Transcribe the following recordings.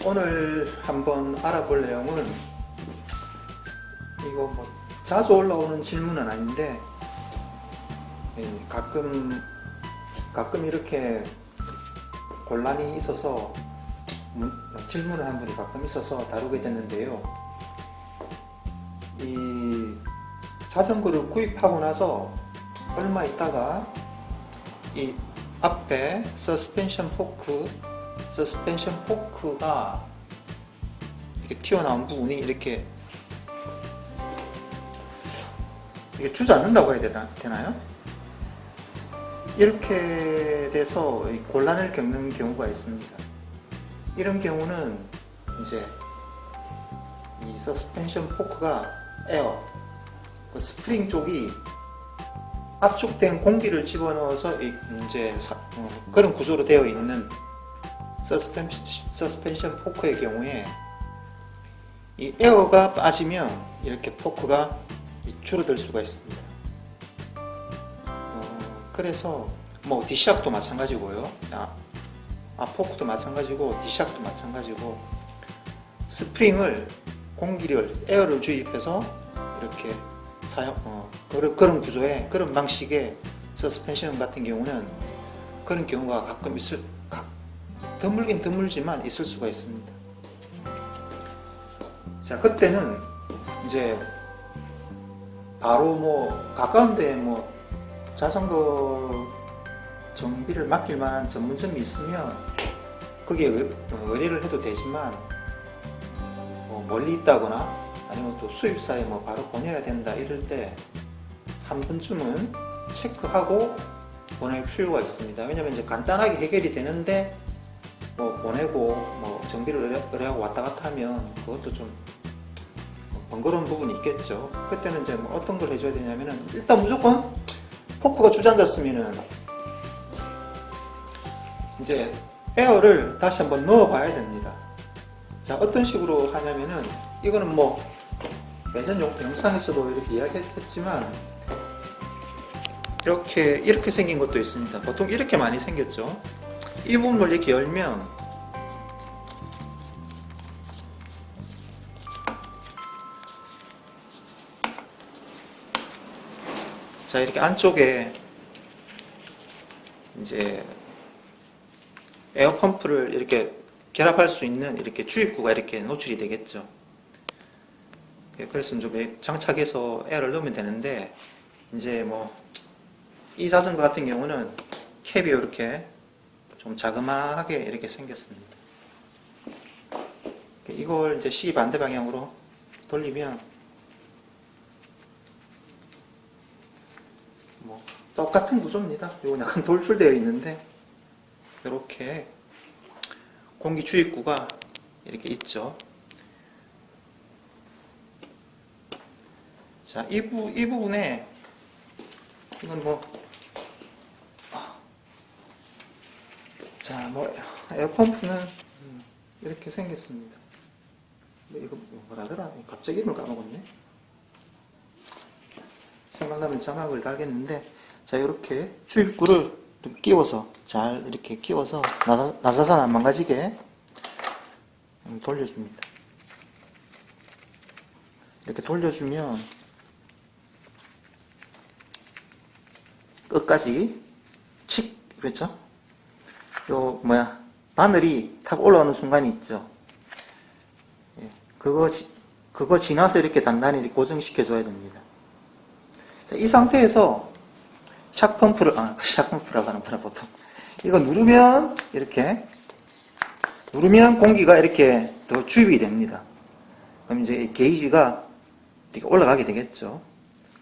오늘 한번 알아볼 내용은 이거 뭐 자주 올라오는 질문은 아닌데 가끔 이렇게 곤란이 있어서 질문을 한 분이 가끔 있어서 다루게 됐는데요. 이 자전거를 구입하고 나서 얼마 있다가 이 앞에 서스펜션 포크가 이렇게 튀어나온 부분이 이렇게 주저앉는다고 해야 되나요? 이렇게 돼서 곤란을 겪는 경우가 있습니다. 이런 경우는 이제 이 서스펜션 포크가 에어, 그 스프링 쪽이 압축된 공기를 집어넣어서 이제 그런 구조로 되어 있는 서스펜션 포크의 경우에 이 에어가 빠지면 이렇게 포크가 줄어들 수가 있습니다. 그래서 뭐 디샥도 마찬가지고요. 포크도 마찬가지고 디샥도 마찬가지고 스프링을 에어를 주입해서 이렇게 그런 구조의 그런 방식의 서스펜션 같은 경우는 그런 경우가 가끔 드물긴 드물지만 있을 수가 있습니다. 자, 그때는 이제 바로 뭐 가까운 데에 뭐 자전거 정비를 맡길 만한 전문점이 있으면 거기에 의뢰를 해도 되지만 멀리 있다거나 아니면 또 수입사에 뭐 바로 보내야 된다 이럴 때 한 번쯤은 체크하고 보낼 필요가 있습니다. 왜냐면 이제 간단하게 해결이 되는데 뭐 보내고 뭐 정비를 의뢰하고 왔다 갔다 하면 그것도 좀 번거로운 부분이 있겠죠. 그때는 이제 뭐 어떤 걸 해줘야 되냐면은 일단 무조건 포크가 주저앉았으면은 이제 에어를 다시 한번 넣어 봐야 됩니다. 자, 어떤 식으로 하냐면은 이거는 뭐 예전 영상에서도 이렇게 이야기했지만 이렇게 생긴 것도 있습니다. 보통 이렇게 많이 생겼죠. 이 부분을 이렇게 열면 자, 이렇게 안쪽에 이제 에어펌프를 이렇게 결합할 수 있는 이렇게 주입구가 이렇게 노출이 되겠죠. 그래서 좀 장착해서 에어를 넣으면 되는데 이제 뭐 이 자전거 같은 경우는 캡이 이렇게 좀 자그마하게 이렇게 생겼습니다. 이걸 이제 시계 반대 방향으로 돌리면 뭐 똑같은 구조입니다. 이건 약간 돌출되어 있는데 이렇게 공기 주입구가 이렇게 있죠. 자, 이 부분에 이건 에어펌프는 이렇게 생겼습니다. 이거 뭐라더라? 갑자기 이름을 까먹었네. 생각나면 자막을 달겠는데, 자, 이렇게 주입구를 끼워서 잘 이렇게 끼워서 나사산 안 망가지게 돌려줍니다. 이렇게 돌려주면 끝까지 그랬죠? 바늘이 탁 올라오는 순간이 있죠. 그거 지나서 이렇게 단단히 이렇게 고정시켜줘야 됩니다. 자, 이 상태에서 샥펌프라고 하는구나, 보통. 이거 누르면 공기가 이렇게 더 주입이 됩니다. 그럼 이제 게이지가 이렇게 올라가게 되겠죠.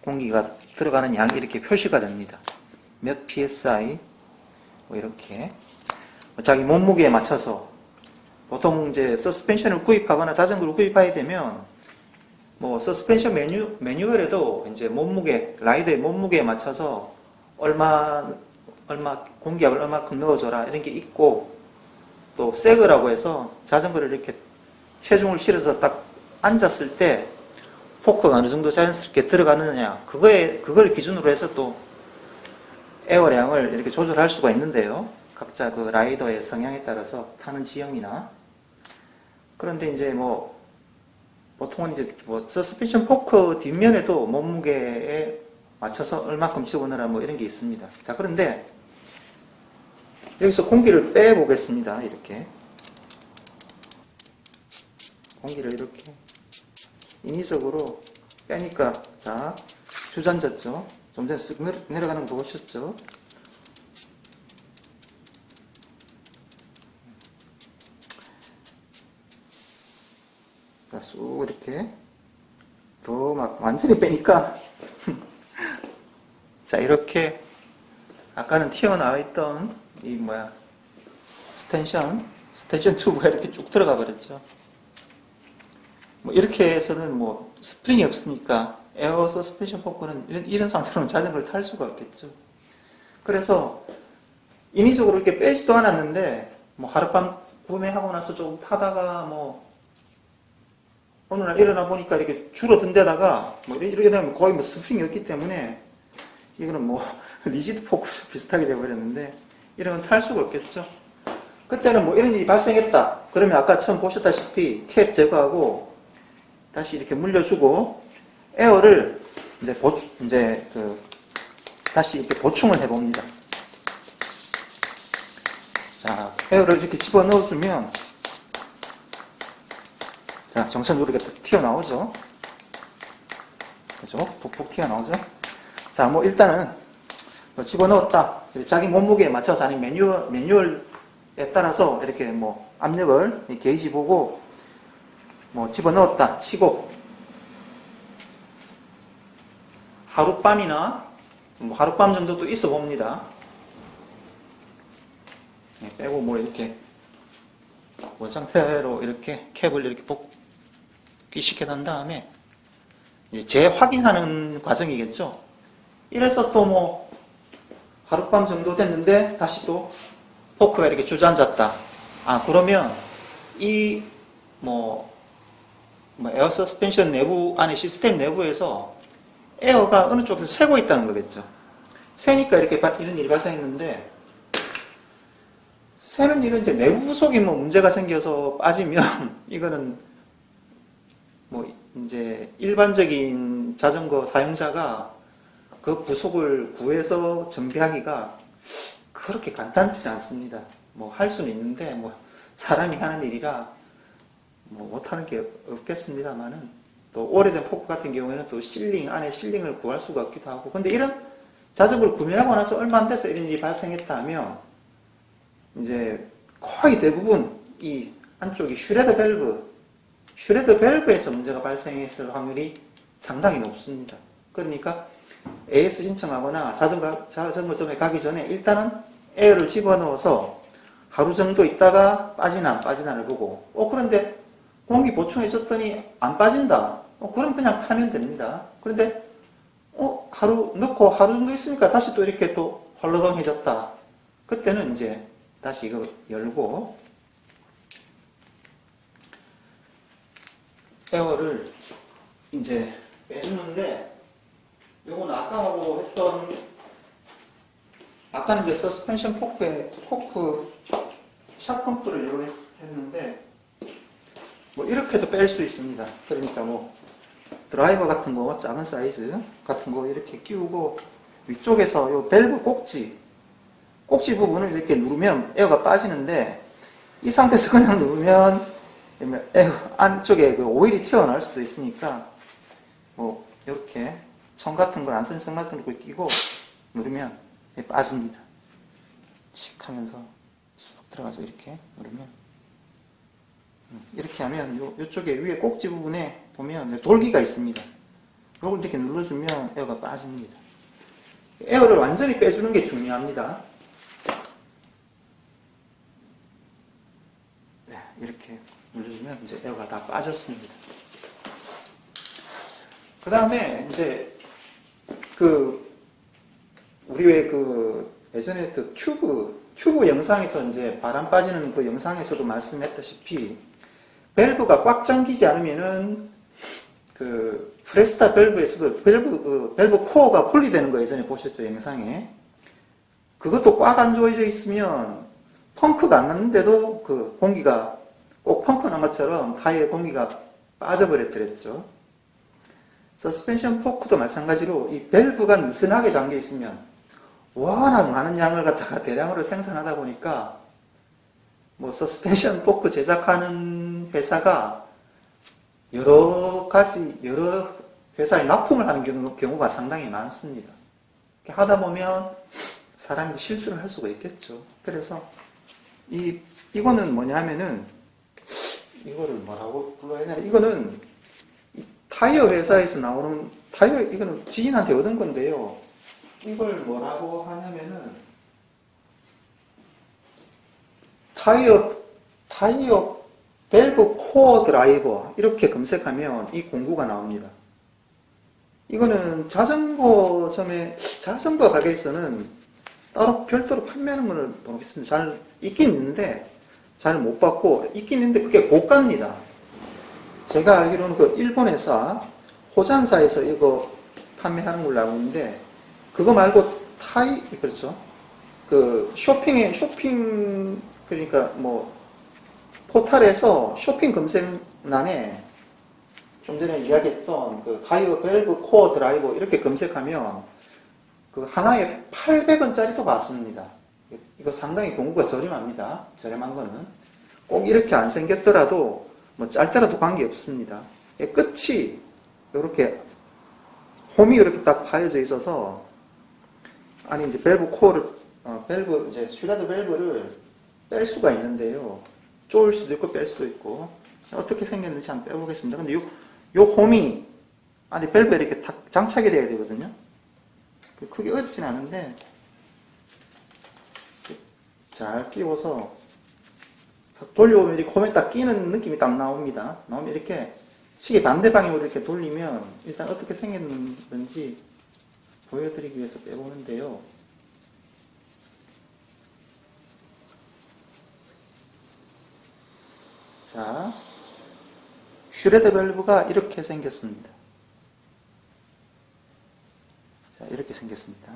공기가 들어가는 양이 이렇게 표시가 됩니다. 몇 psi, 뭐 이렇게. 자기 몸무게에 맞춰서, 보통 이제 서스펜션을 구입하거나 자전거를 구입하게 되면, 뭐 서스펜션 매뉴얼에도 이제 라이더의 몸무게에 맞춰서 공기압을 얼마큼 넣어줘라 이런 게 있고, 또 세그라고 해서 자전거를 이렇게 체중을 실어서 딱 앉았을 때 포크가 어느 정도 자연스럽게 들어가느냐, 그걸 기준으로 해서 또 에어량을 이렇게 조절할 수가 있는데요. 각자 그 라이더의 성향에 따라서 타는 지형이나. 그런데 이제 뭐 보통은 이제 뭐 서스펜션 포크 뒷면에도 몸무게에 맞춰서 얼마큼 집어넣으라 뭐 이런 게 있습니다. 자, 그런데 여기서 공기를 빼 보겠습니다. 이렇게 공기를 이렇게 인위적으로 빼니까, 자, 주저앉았죠. 좀 전에 쓱 내려가는 거 보셨죠? 쑥 이렇게 더 막 완전히 빼니까 자, 이렇게 아까는 튀어나와 있던 이 스텐션 튜브가 이렇게 쭉 들어가 버렸죠. 뭐 이렇게 해서는 뭐 스프링이 없으니까 에어 서스펜션 포크는 이런 상태로는 자전거를 탈 수가 없겠죠. 그래서 인위적으로 이렇게 빼지도 않았는데 뭐 하룻밤 구매하고 나서 조금 타다가 뭐 어느 날 일어나 보니까 이렇게 줄어든 데다가 뭐 이렇게 되면 거의 뭐 스프링이 없기 때문에 이거는 뭐 리지드 포크랑 비슷하게 되어버렸는데 이러면 탈 수가 없겠죠. 그때는 뭐 이런 일이 발생했다 그러면 아까 처음 보셨다시피 캡 제거하고 다시 이렇게 물려주고 에어를 다시 이렇게 보충을 해봅니다. 자, 에어를 이렇게 집어 넣어주면, 자, 정상적으로 이렇게 튀어나오죠. 그죠? 푹푹 튀어나오죠. 자, 뭐 일단은 뭐 집어 넣었다. 자기 몸무게에 맞춰서 아니면 매뉴얼에 따라서 이렇게 뭐 압력을 게이지 보고 뭐 집어 넣었다 치고 하룻밤이나 뭐 하룻밤 정도 또 있어 봅니다. 빼고 뭐 이렇게 원 상태로 이렇게 캡을 이렇게 복귀시켜 난 다음에 이제 재확인하는 과정이겠죠. 이래서 또 뭐 하룻밤 정도 됐는데 다시 또 포크가 이렇게 주저앉았다. 아, 그러면 이 에어 서스펜션 내부 안에 시스템 내부에서 에어가 어느 쪽에서 새고 있다는 거겠죠. 새니까 이렇게 이런 일이 발생했는데, 새는 일은 이제 내부 부속이 뭐 문제가 생겨서 빠지면 이거는 뭐 이제 일반적인 자전거 사용자가 그 부속을 구해서 정비하기가 그렇게 간단치는 않습니다. 뭐 할 수는 있는데 뭐 사람이 하는 일이라 뭐 못하는 게 없겠습니다만은, 또 오래된 포크 같은 경우에는 또 안에 실링을 구할 수가 없기도 하고. 근데 이런 자전거를 구매하고 나서 얼마 안 돼서 이런 일이 발생했다 하면 이제 거의 대부분 이 안쪽이 슈레더 밸브에서 문제가 발생했을 확률이 상당히 높습니다. 그러니까 AS 신청하거나 자전거점에 가기 전에 일단은 에어를 집어넣어서 하루 정도 있다가 빠지나 안 빠지나를 보고, 그런데 공기 보충해 줬더니 안 빠진다. 그럼 그냥 타면 됩니다. 그런데 하루 넣고 하루 정도 있으니까 다시 또 이렇게 또 헐렁해졌다. 그때는 이제 다시 이거 열고 에어를 이제 빼주는데, 요건 아까하고 했던, 아까는 이제 서스펜션 포크 샷펌프를 이용했는데 뭐 이렇게도 뺄 수 있습니다. 그러니까 뭐 드라이버 같은 거, 작은 사이즈 같은 거 이렇게 끼우고 위쪽에서 요 밸브 꼭지 부분을 이렇게 누르면 에어가 빠지는데, 이 상태에서 그냥 누르면 에어 안쪽에 그 오일이 튀어나올 수도 있으니까 뭐 이렇게 청 같은 걸, 안 쓰는 청 같은 걸 끼고 누르면 빠집니다. 씩 하면서 쑥 들어가서 이렇게 누르면, 이렇게 하면 이쪽에 위에 꼭지 부분에 보면 돌기가 있습니다. 이걸 이렇게 눌러주면 에어가 빠집니다. 에어를 완전히 빼주는 게 중요합니다. 네, 이렇게 눌러주면 이제 에어가 다 빠졌습니다. 그 다음에 이제 우리 왜 예전에 튜브 영상에서 이제 바람 빠지는 그 영상에서도 말씀했다시피 밸브가 꽉 잠기지 않으면은 프레스타 밸브에서도 밸브 코어가 분리되는 거 예전에 보셨죠, 영상에. 그것도 꽉 안 조여져 있으면 펑크가 안 났는데도 그 공기가 꼭 펑크 난 것처럼 타이어에 공기가 빠져버렸더랬죠. 서스펜션 포크도 마찬가지로 이 밸브가 느슨하게 잠겨 있으면 워낙 많은 양을 갖다가 대량으로 생산하다 보니까 뭐 서스펜션 포크 제작하는 회사가 여러 회사에 납품을 하는 경우가 상당히 많습니다. 하다 보면 사람이 실수를 할 수가 있겠죠. 그래서 이거는 뭐냐면은 이거를 뭐라고 불러야 되나? 이거는 타이어 회사에서 나오는 이거는 지인한테 얻은 건데요. 이걸 뭐라고 하냐면은 타이어 밸브 코어 드라이버 이렇게 검색하면 이 공구가 나옵니다. 이거는 자전거 가게에서는 따로 별도로 판매하는 걸 모르겠습니다. 잘 있긴 있는데 잘 못 봤고 있긴 있는데 그게 고가입니다. 제가 알기로는 그 일본 회사 호잔사에서 이거 판매하는 걸로 알고 있는데 그거 말고 그렇죠. 그 그러니까 뭐 포탈에서 쇼핑 검색란에 좀 전에 이야기했던 그 타이어 밸브 코어 드라이버 이렇게 검색하면 그 하나에 800원짜리도 봤습니다. 이거 상당히 공구가 저렴합니다. 저렴한 거는. 꼭 이렇게 안 생겼더라도 뭐 짧더라도 관계없습니다. 끝이 이렇게 홈이 이렇게 딱 파여져 있어서 안에 이제 밸브 코어를 이제 슈라드 밸브를 뺄 수가 있는데요. 쪼을 수도 있고 뺄 수도 있고 어떻게 생겼는지 한번 빼보겠습니다. 근데 요 홈이 안에 밸브에 이렇게 딱 장착이 돼야 되거든요. 크게 어렵진 않은데 잘 끼워서 돌려오면 이렇게 홈에 딱 끼는 느낌이 딱 나옵니다. 나오면 이렇게 시계 반대 방향으로 이렇게 돌리면 일단 어떻게 생겼는지 보여드리기 위해서 빼보는데요. 자, 슈레드 밸브가 이렇게 생겼습니다. 자, 이렇게 생겼습니다.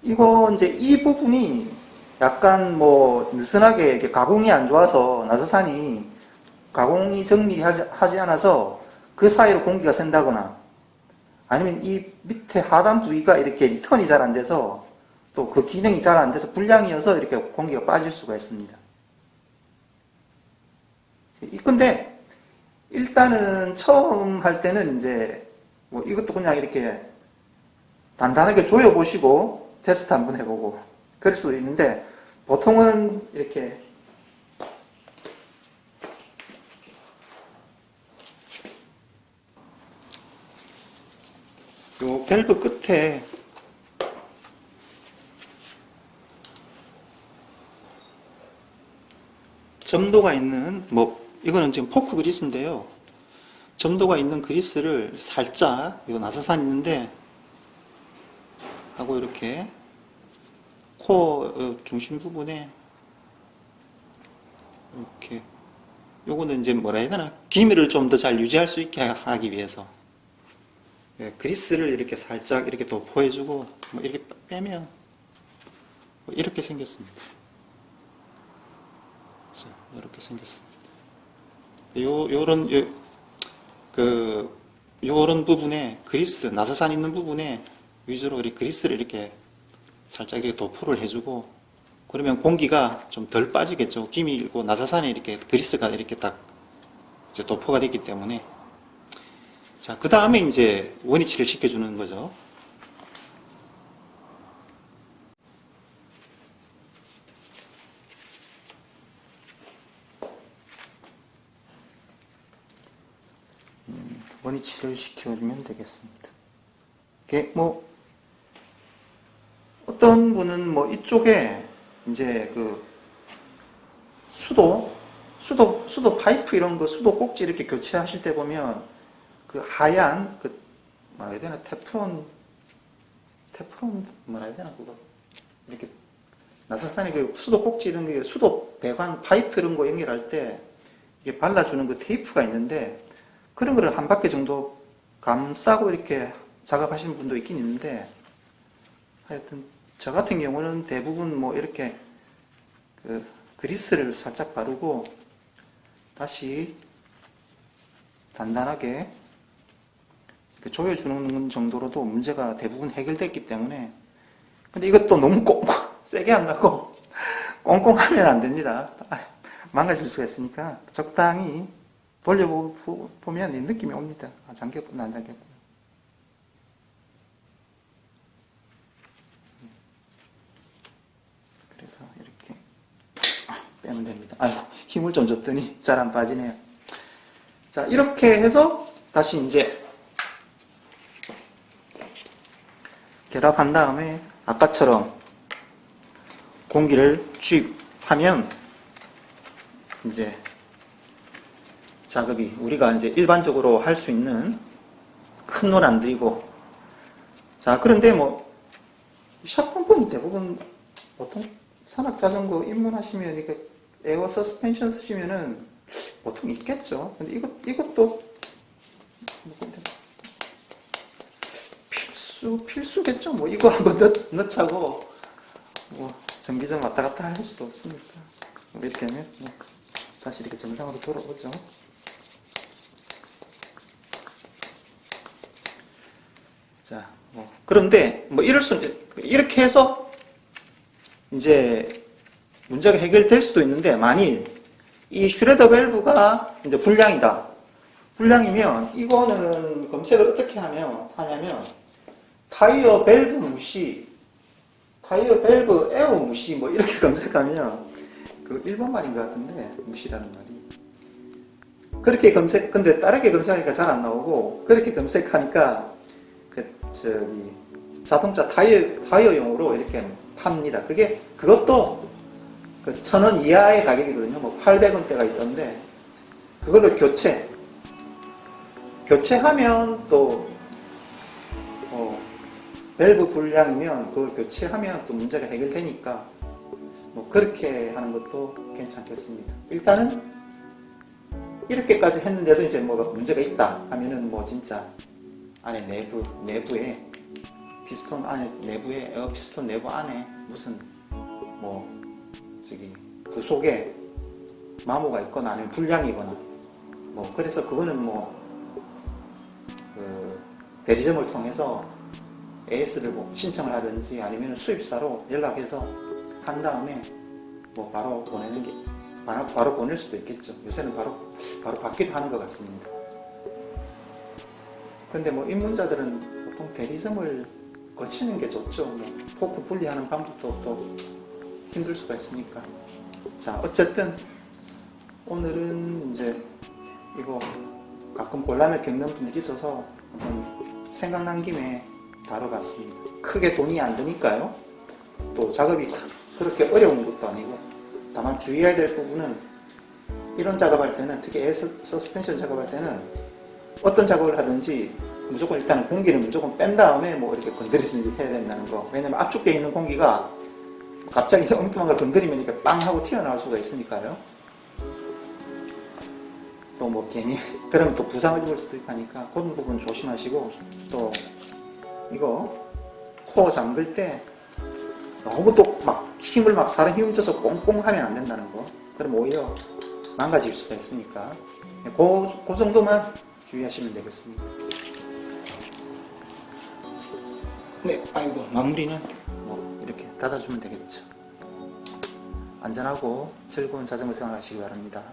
이거 이제 이 부분이 약간 뭐 느슨하게 이렇게 가공이 안 좋아서 나사산이 가공이 정밀히 하지 않아서 그 사이로 공기가 샌다거나 아니면 이 밑에 하단 부위가 이렇게 리턴이 잘 안 돼서 또 그 기능이 잘 안 돼서 불량이어서 이렇게 공기가 빠질 수가 있습니다. 근데 일단은 처음 할 때는 이제 뭐 이것도 그냥 이렇게 단단하게 조여보시고 테스트 한번 해보고 그럴 수도 있는데 보통은 이렇게 요 밸브 끝에 점도가 있는 이거는 지금 포크 그리스인데요. 점도가 있는 그리스를 살짝 요 나사산 있는데 하고 이렇게 코어 중심 부분에 이렇게 요거는 이제 뭐라 해야 되나 기미를 좀 더 잘 유지할 수 있게 하기 위해서 그리스를 이렇게 살짝 이렇게 도포해주고 이렇게 빼면 이렇게 생겼습니다. 이렇게 생겼습니다. 요런 부분에 그리스, 나사산 있는 부분에 위주로 그리스를 이렇게 살짝 이렇게 도포를 해주고 그러면 공기가 좀 덜 빠지겠죠. 기밀고 나사산에 이렇게 그리스가 이렇게 딱 이제 도포가 됐기 때문에 자, 그 다음에 이제 원위치를 시켜주는 거죠. 원위치를 시켜주면 되겠습니다. 이게 어떤 분은 이쪽에 이제 수도 파이프 이런 거 수도 꼭지 이렇게 교체하실 때 보면 그 하얀 뭐라 해야 되나 테프론 뭐라 해야 되나 그거 이렇게 나사산에 수도 꼭지 이런 게 수도 배관 파이프 이런 거 연결할 때 이게 발라주는 그 테이프가 있는데 그런 거를 한 바퀴 정도 감싸고 이렇게 작업하시는 분도 있긴 있는데 하여튼 저 같은 경우는 대부분 뭐 이렇게 그 그리스를 살짝 바르고 다시 단단하게 이렇게 조여주는 정도로도 문제가 대부분 해결됐기 때문에. 근데 이것도 너무 꽁꽁 세게 한다고 꽁꽁하면 안 됩니다. 망가질 수가 있으니까 적당히 돌려보면 느낌이 옵니다. 잠겼구나 안 잠겼구나. 그래서 이렇게 빼면 됩니다. 아유, 힘을 좀 줬더니 잘 안 빠지네요. 자, 이렇게 해서 다시 이제 결합한 다음에 아까처럼 공기를 주입하면 이제 작업이 우리가 이제 일반적으로 할 수 있는 큰 논 안 들이고. 자, 그런데 뭐 샷펌프는 대부분 보통 산악 자전거 입문하시면 이렇게 에어 서스펜션 쓰시면은 보통 있겠죠. 근데 이것도 필수겠죠. 뭐 이거 한번 넣자고 뭐 전기전 왔다 갔다 할 수도 없으니까. 이렇게 하면 뭐 다시 이렇게 정상으로 돌아오죠. 자, 뭐 그런데 뭐 이렇게 해서 이제 문제가 해결될 수도 있는데, 만일 이 슈레더 밸브가 이제 불량이다. 불량이면 이거는 검색을 어떻게 하냐면 타이어 밸브 무시, 타이어 밸브 에어 무시 뭐 이렇게 검색하면 그 일본 말인 것 같은데, 무시라는 말이. 그렇게 근데 다르게 검색하니까 잘 안 나오고, 그렇게 검색하니까 자동차 타이어용으로 이렇게 팝니다. 그것도 그 1,000원 이하의 가격이거든요. 뭐 800원대가 있던데, 그걸로 교체하면 또 밸브 불량이면 그걸 교체하면 또 문제가 해결되니까 뭐 그렇게 하는 것도 괜찮겠습니다. 일단은 이렇게까지 했는데도 이제 뭐가 문제가 있다 하면은 뭐 진짜 안에 내부에 피스톤 안에 내부에 에어 피스톤 내부 안에 무슨 뭐 부속에 마모가 있거나 아니면 불량이거나 뭐 그래서 그거는 뭐 대리점을 통해서 AS를 뭐 신청을 하든지 아니면 수입사로 연락해서 한 다음에 뭐 바로 보내는 게 바로 보낼 수도 있겠죠. 요새는 바로 받기도 하는 것 같습니다. 근데 뭐 입문자들은 보통 대리점을 거치는 게 좋죠. 뭐 포크 분리하는 방법도 또 힘들 수가 있으니까. 자, 어쨌든 오늘은 이제 이거 가끔 곤란을 겪는 분들이 있어서 한번 생각난 김에 다뤄봤습니다. 크게 돈이 안 드니까요. 또 작업이 그렇게 어려운 것도 아니고, 다만 주의해야 될 부분은 이런 작업할 때는, 특히 에어 서스펜션 작업할 때는 어떤 작업을 하든지 무조건 일단 공기를 무조건 뺀 다음에 뭐 이렇게 건드리든지 해야 된다는 거. 왜냐면 압축되어 있는 공기가 갑자기 엉뚱한 걸 건드리면 이렇게 빵 하고 튀어나올 수가 있으니까요. 또 뭐 괜히 그러면 또 부상을 입을 수도 있고 하니까 그런 부분 조심하시고, 또 이거 코 잠글 때 너무 또 막 사람 힘 줘서 꽁꽁 하면 안 된다는 거. 그럼 오히려 망가질 수가 있으니까 그 정도만 주의하시면 되겠습니다. 네, 아이고, 마무리는 뭐 이렇게 닫아주면 되겠죠. 안전하고 즐거운 자전거 생활 하시기 바랍니다.